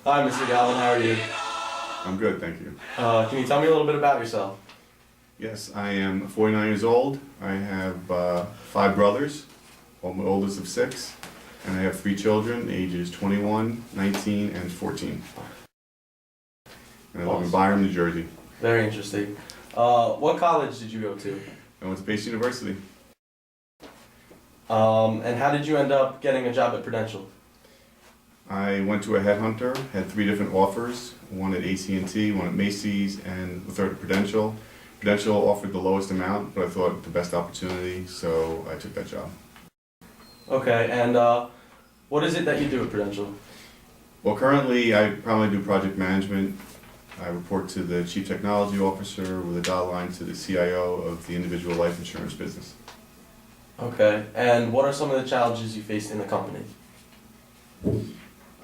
Hi, Mr. Galvin. How are you? I'm good, thank you. Can you tell me a little bit about yourself? Yes, I am 49 years old. I have five brothers, I'm the oldest of six, and I have three children, ages 21, 19, and 14. And I live in Awesome. Byram, New Jersey. Very interesting. What college did you go to? I went to Pace University. And how did you end up getting a job at Prudential? I went to a headhunter, had three different offers, one at AT&T, one at Macy's, and the third at Prudential. Prudential offered the lowest amount, but I thought the best opportunity, so I took that job. Okay, and what is it that you do at Prudential? Well, currently I primarily do project management. I report to the Chief Technology Officer with a dotted line to the CIO of the individual life insurance business. Okay, and what are some of the challenges you faced in the company?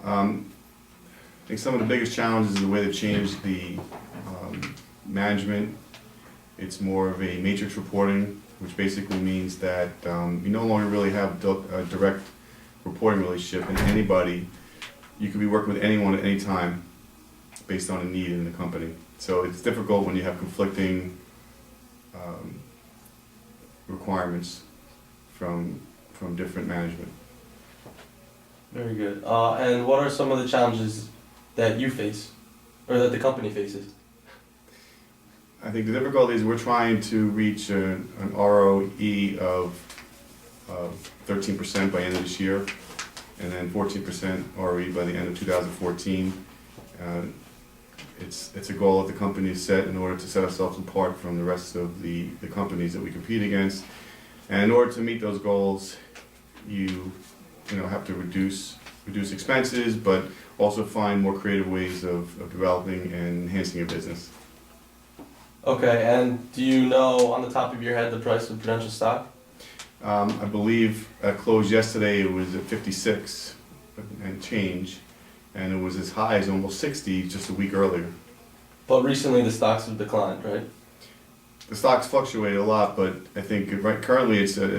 I think some of the biggest challenges is the way they've changed the management. It's more of a matrix reporting, which basically means that you no longer really have a direct reporting relationship with anybody. You could be working with anyone at any time based on a need in the company. So it's difficult when you have conflicting requirements from different management. Very good. And what are some of the challenges that you face, or that the company faces? I think the difficulty is we're trying to reach an ROE of 13% by the end of this year, and then 14% ROE by the end of 2014. It's a goal that the company has set in order to set ourselves apart from the rest of the companies that we compete against. And in order to meet those goals, you have to reduce expenses, but also find more creative ways of developing and enhancing your business. Okay, and do you know on the top of your head the price of Prudential stock? I believe at close yesterday it was at 56 and change, and it was as high as almost 60 just a week earlier. But recently the stocks have declined, right? The stocks fluctuate a lot, but I think currently it's at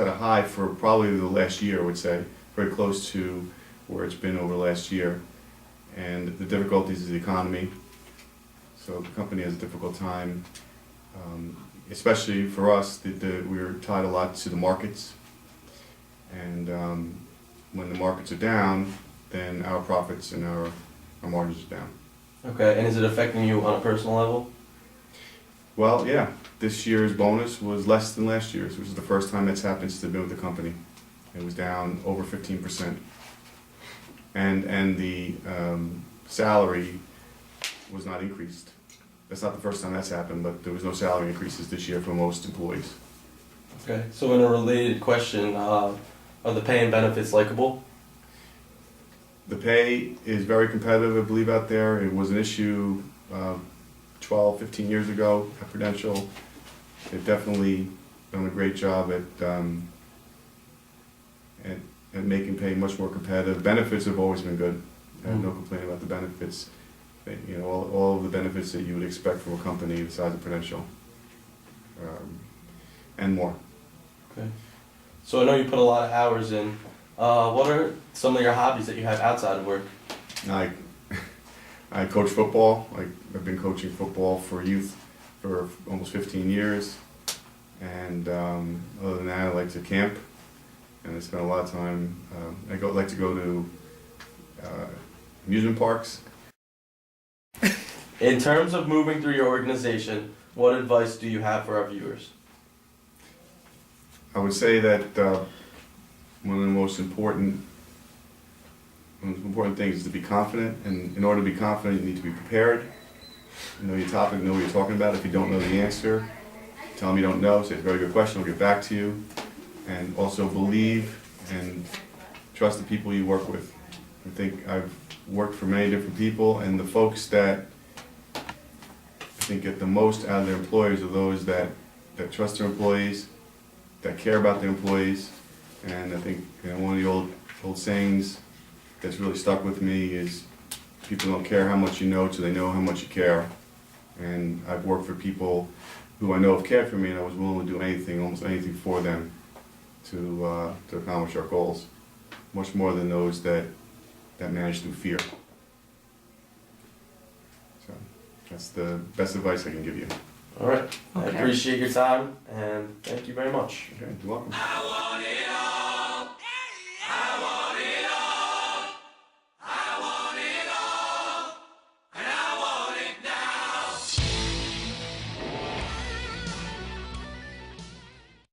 a high for probably the last year, I would say, very close to where it's been over the last year. And the difficulties is the economy. So the company has a difficult time, especially for us. We're tied a lot to the markets, and when the markets are down, then our profits and our margins are down. Okay, and is it affecting you on a personal level? Well, yeah. This year's bonus was less than last year's, which is the first time that's happened since I've been with the company. It was down over 15%. And the salary was not increased. That's not the first time that's happened, but there was no salary increases this year for most employees. Okay, so in a related question, are the pay and benefits likable? The pay is very competitive, I believe, out there. It was an issue 12, 15 years ago at Prudential. They've definitely done a great job at making pay much more competitive. Benefits have always been good. I have no complaint about the benefits. All of the benefits that you would expect from a company the size of Prudential, and more. Okay. So I know you put a lot of hours in. What are some of your hobbies that you have outside of work? I coach football. I've been coaching football for youth for almost 15 years. And other than that, I like to camp. And I spend a lot of time, like to go to amusement parks. In terms of moving through your organization, what advice do you have for our viewers? I would say that one of the most important things is to be confident, and in order to be confident you need to be prepared. Know your topic, know what you're talking about. If you don't know the answer, tell them you don't know, say it's a very good question, I'll get back to you. And also believe and trust the people you work with. I think I've worked for many different people, and the folks that I think get the most out of their employees are those that trust their employees, that care about their employees. And I think one of the old sayings that's really stuck with me is people don't care how much you know till they know how much you care. And I've worked for people who I know have cared for me, and I was willing to do anything, almost anything for them to accomplish our goals. much more than those that manage through fear. So that's the best advice I can give you. All right. I Okay. appreciate your time and thank you very much. Okay, you're welcome. I want it all.